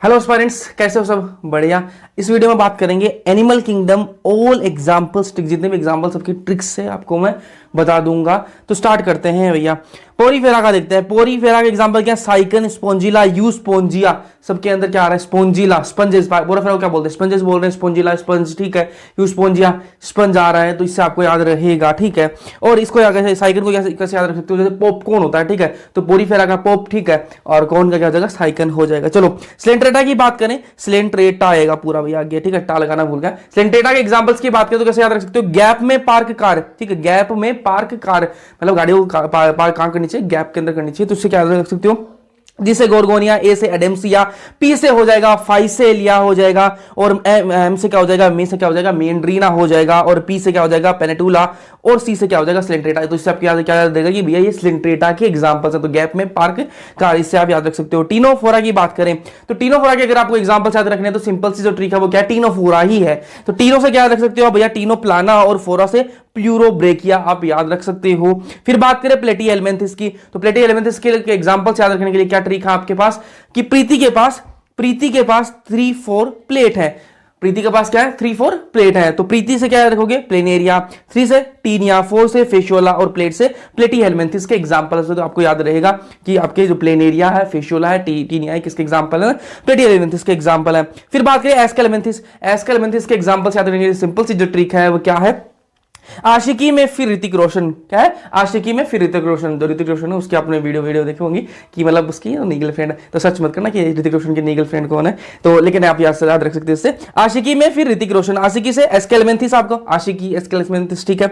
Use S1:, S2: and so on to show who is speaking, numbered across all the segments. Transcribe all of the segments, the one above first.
S1: Hello students, कैसे हो? सब बढ़िया। इस वीडियो में बात करेंगे एनिमल किंगडम ऑल एग्जांपल्स, जितने भी एग्जांपल सबकी ट्रिक्स से आपको मैं बता दूंगा। तो स्टार्ट करते हैं भैया। पोरीफेरा का देखते हैं। पोरीफेरा का एग्जांपल क्या है? साइकन, स्पोंजिला, यू स्पोंजिया। सबके अंदर क्या आ रहा है? स्पोंजिला, स्पंजेस। पोरीफेरा को क्या बोलते हैं? स्पंजेस बोल रहे हैं। स्पोंजिला स्पंज, ठीक है। यू स्पोंजिया, स्पंज आ रहा है, तो इससे आपको याद रहेगा, ठीक है। और इसको साइकन को कैसे याद रख सकते हो? जैसे पॉपकॉर्न होता है, ठीक है, तो पोरीफेरा का पॉप, ठीक है, और कॉर्न का क्या हो जाएगा? साइकन हो जाएगा। चलो स्लेंट्रेटा की बात करें, स्लेंट्रेटा आएगा पूरा भैया आगे, ठीक है, टा लगाना भूल गया। स्लेंट्रेटा के एग्जांपल्स की बात करें तो कैसे याद रख सकते हो? गैप में पार्क कार, ठीक है, गैप में पार्क कार, मतलब गाड़ी को पार्क कहां करनी चाहिए? गैप के अंदर करनी चाहिए। तो इससे क्या याद रख सकते हो? जिसे गोर्गोनिया, ए से एडेम्सिया, पी से हो जाएगा फाइसेलिया हो जाएगा, और एम से क्या हो जाएगा? मी से क्या हो जाएगा? मेंड्रीना हो जाएगा, और पी से क्या हो जाएगा? पेनेटुला, और सी से क्या हो जाएगा? स्लेंट्रेटा। तो इससे आप क्या याद देगा कि भैया ये स्लेंट्रेटा के एग्जांपल्स है। तो गैप में पार्क कार, इससे आप याद रख सकते हो। टीनोफोरा की बात करें तो टीनोफोरा के अगर आपको एग्जांपल्स याद रखने हैं तो सिंपल सी जो ट्रिक है वो क्या है? टीनोफोरा ही है। तो टीनो से क्या याद रख सकते हो भैया? टीनोप्लाना, और फोरा से प्यूरोब्रेकिया आप याद रख सकते हो। फिर बात करें प्लेटी एलिमेंथिस की, तो प्लेटी एलिमेंथिस के एग्जांपल्स याद रखने के लिए क्या ट्रिक है आपके पास? कि प्रीति के पास 3-4 प्लेट है। प्रीति के पास क्या है? 3-4 प्लेट है। तो प्रीति से क्या याद रखोगे? प्लेनेरिया, 3 से टीनिया, 4 से फेशियोला, और प्लेट से प्लेटी हेलमेंथिस के एग्जांपल से। तो आपको याद रहेगा कि आपके जो प्लेनेरिया है, फेशियोला है, टीनिया है, किसके एग्जांपल है? प्लेटी हेलमेंथिस के एग्जांपल है। फिर बात करें एस्केलेमेंथिस। एस्केलेमेंथिस के एग्जांपल्स याद रखने के लिए सिंपल सी जो ट्रिक है वो क्या है? आशिकी में फिर ऋतिक रोशन। क्या है? आशिकी में फिर ऋतिक रोशन। जो ऋतिक रोशन है उसकी आपने वीडियो देखे होंगी कि मतलब उसकी नई गर्लफ्रेंड है, तो सर्च मत करना कि ऋतिक रोशन की नई गर्लफ्रेंड कौन है, तो लेकिन आप याद रख सकते हैं इससे। आशिकी में फिर ऋतिक रोशन, आशिकी से एस्केलेमेंथिस, आपको आशिकी एस्केलेमेंथिस, ठीक है।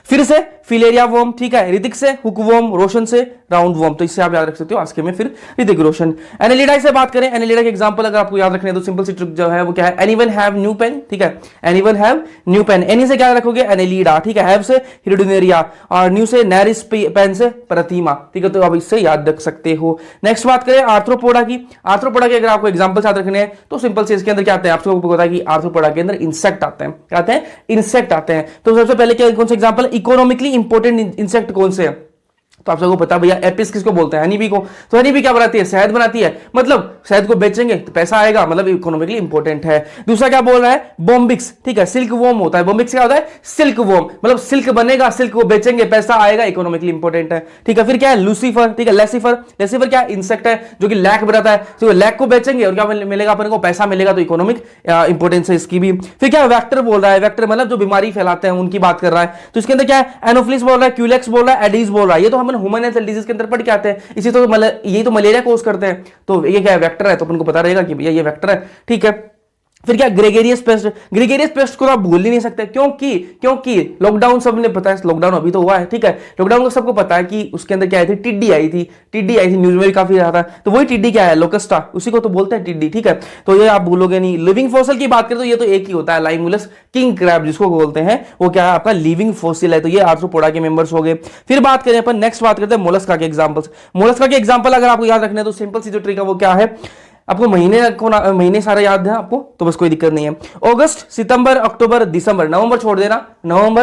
S1: फिर से फिलेरिया वोम, ठीक है, ऋतिक से हुकवोम, रोशन से राउंड वोम। तो इससे आप याद रख सकते हो आशिकी में फिर ऋतिक रोशन। एनेलिडा से बात करें, एनेलिडा के एग्जांपल अगर आपको याद रखने हैं तो सिंपल सी ट्रिक जो है वो क्या है? एनीवन हैव न्यू पेन, ठीक है, anyone have new pen. Any से क्या रखोगे? एनेलिडा, ठीक है। हैव से हिरोडिनेरिया, और न्यू से नैरिस पेन से प्रतिमा, ठीक है। तो आप इससे याद रख सकते हो। नेक्स्ट बात करें आर्थ्रोपोडा की। आर्थ्रोपोडा के अगर आपको एग्जांपल याद रखने हैं तो सिंपल से इसके अंदर क्या आते हैं? आपको पता है कि आर्थ्रोपोडा के अंदर इंसेक्ट आते हैं। क्या आते हैं? इंसेक्ट आते हैं। तो सबसे पहले क्या, कौन सा एग्जांपल? इकोनॉमिकली इंपॉर्टेंट इंसेक्ट कौन से है? तो आप सबको पता भैया, एपिस किसको बोलते हैं? हनी बी को। तो हनी बी क्या बनाती है? शहद बनाती है, मतलब शहद को बेचेंगे तो पैसा आएगा, मतलब इकोनॉमिकली इंपॉर्टेंट है। दूसरा क्या बोल रहा है? बॉम्बिक्स, ठीक है, सिल्क वोम होता है। बॉम्बिक्स क्या होता है? सिल्क वोम, मतलब सिल्क बनेगा, सिल्क को बेचेंगे, पैसा आएगा, इकोनॉमिकली इंपॉर्टेंट है, ठीक है। फिर क्या है? लूसीफर, ठीक है, लेसिफर। लेसिफर क्या? इंसेक्ट है जो कि लैक बनाता है, तो लैक को बेचेंगे और क्या मिलेगा अपन को? पैसा मिलेगा, तो इकोनॉमिक इंपॉर्टेंस है इसकी भी। फिर क्या? वेक्टर बोल रहा है। वेक्टर मतलब जो बीमारी फैलाते हैं उनकी बात कर रहा है। तो इसके अंदर क्या है? एनोफिलिस बोल रहा है, क्यूलेक्स बोल रहा है, एडीज बोल रहा है। ये तो हम ह्यूमन हेल्थ डिजीज के अंदर पढ़ के आते हैं। इसी तो यही तो मलेरिया कोज करते हैं। तो ये क्या है? वेक्टर है, तो अपन को पता रहेगा कि भैया ये वेक्टर है, ठीक है। फिर क्या? Gregarious paste. ग्रेगेरियस पेस्ट को आप भूल ही नहीं सकते, क्योंकि लॉकडाउन सबने पता है, लॉकडाउन अभी तो हुआ है, ठीक है। लॉकडाउन को सबको पता है कि उसके अंदर क्या आई थी? टिड्डी आई थी। न्यूज में भी काफी ज्यादा। तो वही टिड्डी क्या है? लोकस्टा, उसी को तो बोलते हैं टिड्डी, ठीक है। तो ये आप भूलोगे नहीं। लिविंग फॉसिल की बात करें तो ये तो एक ही होता है, लाइमुलस किंग क्रैब जिसको बोलते हैं, वो क्या है? आपका लिविंग फॉसिल है। तो ये आर्थ्रोपोडा के मेंबर्स हो गए। फिर बात करें अपन, नेक्स्ट बात करते हैं मोलस्का के एग्जांपल्स। मोलस्का के एग्जांपल अगर आपको याद रखने हैं तो सिंपल सी जो ट्रिक है वो क्या है? आपको महीने सारे याद है आपको, तो बस कोई दिक्कत नहीं है। अगस्त, सितंबर, अक्टूबर, दिसंबर। नवंबर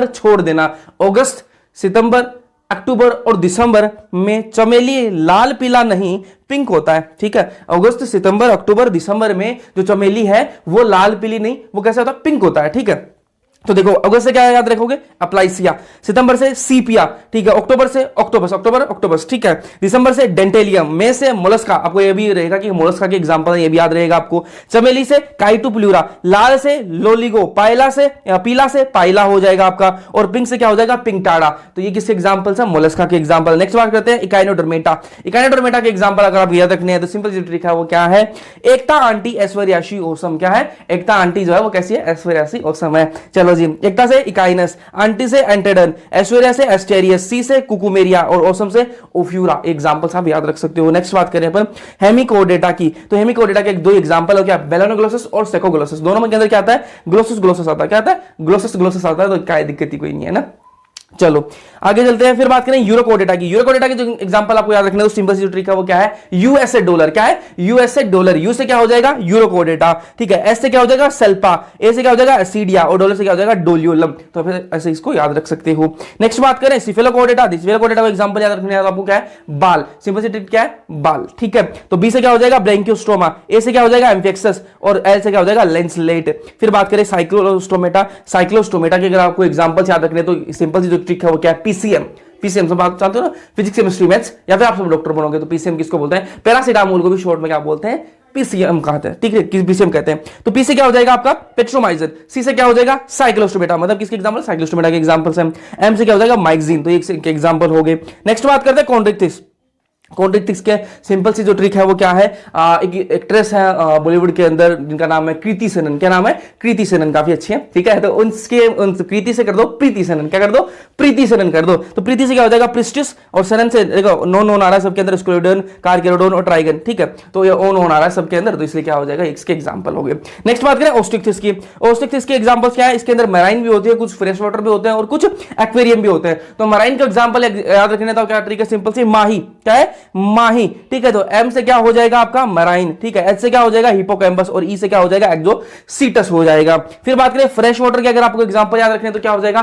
S1: छोड़ देना। अगस्त, सितंबर, अक्टूबर और दिसंबर में चमेली लाल पीला नहीं पिंक होता है, ठीक है। अगस्त, सितंबर, अक्टूबर, दिसंबर में जो चमेली है वो लाल पीली नहीं, वो कैसा होता है? पिंक होता है, ठीक है। तो देखो, अगस्त से क्या याद रखोगे? अप्लाइसिया। सितंबर से सीपिया, ठीक है। अक्टूबर से ऑक्टोबस, ठीक है। दिसंबर से डेंटेलियम। मई से मोलस्का, आपको ये भी रहेगा कि मोलस्का के एग्जांपल है, ये भी याद रहेगा आपको। चमेली से काइटोप्लूरा। लाल से लोलिगो। पीला से पाइला हो जाएगा आपका, और पिंक से क्या हो जाएगा? पिंकटाड़ा। तो ये किसके एग्जांपल्स है? मोलस्का के एग्जांपल। नेक्स्ट बात करते हैं इकाइनोडर्मेटा। इकाइनोडर्मेटा के एग्जांपल अगर आप याद रखने हैं तो सिंपल सी ट्रिक है वो क्या है? एकता आंटी ऐश्वर्याशी ओसम। क्या है? एकता आंटी जो है वो कैसी है? ऐश्वर्याशी ओसम है। चलो जी, एकता से इकाइनस, आंटी से एंटेडन, ऐश्वर्या से एस्टेरियस, सी से कुकुमेरिया, और ओसम से ओफ्यूरा। एग्जांपल्स आप याद रख सकते हो। नेक्स्ट बात करें अपन हेमिकोडेटा की, तो हेमिकोडेटा के दो एग्जांपल हो क्या? बेलोनोग्लोसस और सेकोग्लोसस। दोनों में के अंदर क्या आता है? ग्लोसस आता है। क्या आता है? ग्लोसस आता है। तो क्या दिक्कत ही कोई नहीं है ना। चलो आगे चलते हैं, फिर बात करें यूरो डेटा की। यूरो डेटा की जो एग्जांपल आपको याद रखना है, तो सिंपल सी जो ट्रिक है वो क्या है, यूएसए डॉलर। क्या है, यूएसए डॉलर। यू से क्या हो जाएगा, यूरो डेटा, ठीक है। एस से क्या हो जाएगा, सेल्पा। ए से क्या हो जाएगा, एसिडिया। और डॉलर से क्या हो जाएगा, डोलियोलम। तो फिर ऐसे इसको याद रख सकते हो। नेक्स्ट बात करें सिफेलो डेटा। सिफेलो डेटा का एग्जांपल याद रखना है आपको, क्या है, बाल। सिंपल सी ट्रिक क्या है, बाल, ठीक है। तो बी से क्या हो जाएगा, ब्रैंकियोस्टोमा। ए से क्या हो जाएगा, एम्फेक्सस। और एल से क्या हो जाएगा, लेंसलेट। फिर बात करें साइक्लोस्टोमेटा। साइक्लोस्टोमेटा के अगर आपको एग्जांपल याद रखने तो सिंपल सी जो ट्रिक है वो क्या है, पीसीएम। पीसीएम सब आप जानते हो ना, फिजिक्स केमिस्ट्री मैथ्स, या फिर आप सब डॉक्टर बनोगे तो पीसीएम किसको बोलते हैं, पैरासीटामोल को भी शॉर्ट में क्या बोलते हैं, पीसीएम कहते हैं, ठीक है, पीसीएम कहते हैं। तो पी से क्या हो जाएगा आपका, पेट्रोमाइजर। सी से क्या हो जाएगा, साइक्लोस्टोमेटा, मतलब किसके एग्जांपल, साइक्लोस्टोमेटा के एग्जांपल्स हैं। एम से क्या हो जाएगा, माइक्सिन। तो एक एग्जांपल हो गए। नेक्स्ट बात करते हैं कॉन्ड्रिक्टिस। कॉन्ड्रिक्टिस के सिंपल सी जो ट्रिक है वो क्या है, एक एक्ट्रेस है बॉलीवुड के अंदर जिनका नाम है कृति सेनन। क्या नाम है, कृति सेनन, काफी अच्छी है, ठीक है। तो उन कृति से कर दो प्रीति सेनन। क्या कर दो, प्रीति सेनन कर दो। तो प्रीति से क्या हो जाएगा, प्रिस्टिस। और सेनन से देखो नॉन आ रहा है सबके अंदर, स्क्लेरोडोन, कार्केरोडोन और ट्राइगन, ठीक है। तो ये ओन आ रहा है सबके अंदर, तो इसलिए क्या हो जाएगा, इसके एग्जांपल हो गए। नेक्स्ट बात करें ओस्टिक्टिस की। ओस्टिक्टिस के एग्जांपल्स क्या है, इसके अंदर मैराइन भी होती है, कुछ फ्रेश वाटर भी होते हैं और कुछ एक्वेरियम भी होते हैं। तो मैराइन का एग्जांपल याद रखने था, क्या ट्रिक है, सिंपल सी माही। क्या है, माही, ठीक है। तो एम से क्या हो जाएगा आपका, मैराइन, ठीक है। एच से क्या हो जाएगा, हिपोकैम्पस। और ई से क्या हो जाएगा, एक्सोसीटस हो जाएगा। फिर बात करें फ्रेश वाटर की, अगर आपको एग्जांपल याद रखने तो क्या हो जाएगा,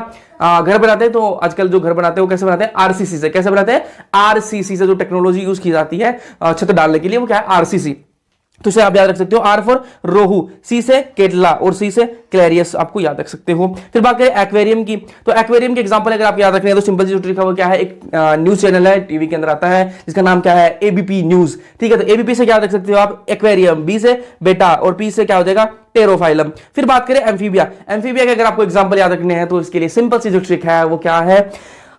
S1: घर बनाते हैं तो आजकल जो घर बनाते हैं वो कैसे बनाते हैं, आरसीसी से। कैसे बनाते हैं, आरसीसी से। जो टेक्नोलॉजी यूज की जाती है छत डालने के लिए वो क्या है, आरसीसी। तो इसे आप याद रख सकते हो, आर फॉर रोहू, सी से केटला और सी से क्लैरियस, आपको याद रख सकते हो। फिर बात करें एक्वेरियम की, तो एक्वेरियम के एग्जांपल अगर आप याद रखने हैं तो सिंपल सी जो ट्रिक है वो क्या है, एक न्यूज चैनल है टीवी के अंदर आता है जिसका नाम क्या है, एबीपी न्यूज, ठीक है। तो एबीपी से क्या याद रख सकते हो आप, एक्वेरियम। बी से बेटा और पी से क्या हो जाएगा, टेरोफाइलम। फिर बात करें एम्फीबिया। एम्फीबिया के अगर आपको एग्जांपल याद रखने हैं तो इसके लिए सिंपल सी जो ट्रिक है वो क्या है,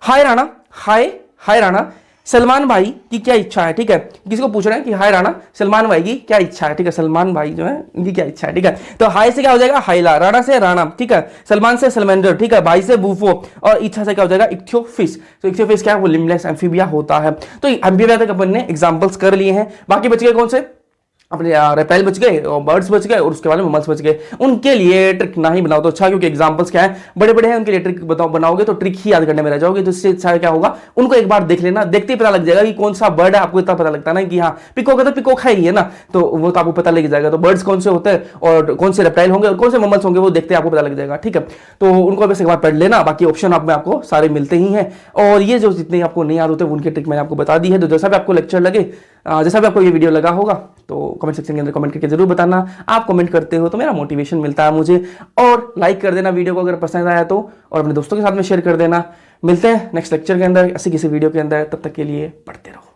S1: हाय राणा, हाय राणा, सलमान भाई की क्या इच्छा है, ठीक है। किसी को पूछ रहे हैं कि हाय राणा, सलमान भाई की क्या इच्छा है, ठीक है। सलमान भाई जो है इनकी क्या इच्छा है, ठीक है। तो हाय से क्या हो जाएगा, हाइला। राणा से राणा, ठीक है। सलमान से सलमेंडर, ठीक है। भाई से बूफो। और इच्छा से क्या हो जाएगा, इक्थियोफिश। तो इक्थियोफिश क्या है, वो लिमलेस एम्फीबिया होता है। तो एम्फीबिया तक अपन ने एग्जांपल्स कर लिए हैं। बाकी बच गए कौन से, अपने रेप्टाइल बच गए और बर्ड्स बच गए और उसके बाद में मम्मल्स बच गए। उनके लिए ट्रिक ना ही बनाओ तो अच्छा, क्योंकि एग्जांपल्स क्या है, बड़े बड़े हैं, उनके लिए ट्रिक बनाओगे तो ट्रिक ही याद करने में रह जाओगे। तो इससे अच्छा क्या होगा, उनको एक बार देख लेना, देखते ही पता लग जाएगा कि कौन सा बर्ड है। आपको इतना पता लगता है ना कि हाँ पिकॉक है तो पिकॉक है ही है ना, तो वो तो आपको पता लग जाएगा। तो बर्ड्स कौन से होते हैं और कौन से रेप्टाइल होंगे और कौन से मम्मल्स होंगे वो देखते आपको पता लग जाएगा, ठीक है। तो उनको बस एक बार पढ़ लेना, बाकी ऑप्शन आप में आपको सारे मिलते ही हैं। और ये जो जितने आपको नहीं याद होते उनकी ट्रिक मैंने आपको बता दी है। तो जैसा भी आपको लेक्चर लगे, जैसा भी आपको ये वीडियो लगा होगा तो कमेंट सेक्शन के अंदर कमेंट करके जरूर बताना। आप कमेंट करते हो तो मेरा मोटिवेशन मिलता है मुझे। और लाइक कर देना वीडियो को अगर पसंद आया तो, और अपने दोस्तों के साथ में शेयर कर देना। मिलते हैं नेक्स्ट लेक्चर के अंदर ऐसे किसी वीडियो के अंदर, तब तक के लिए पढ़ते रहो।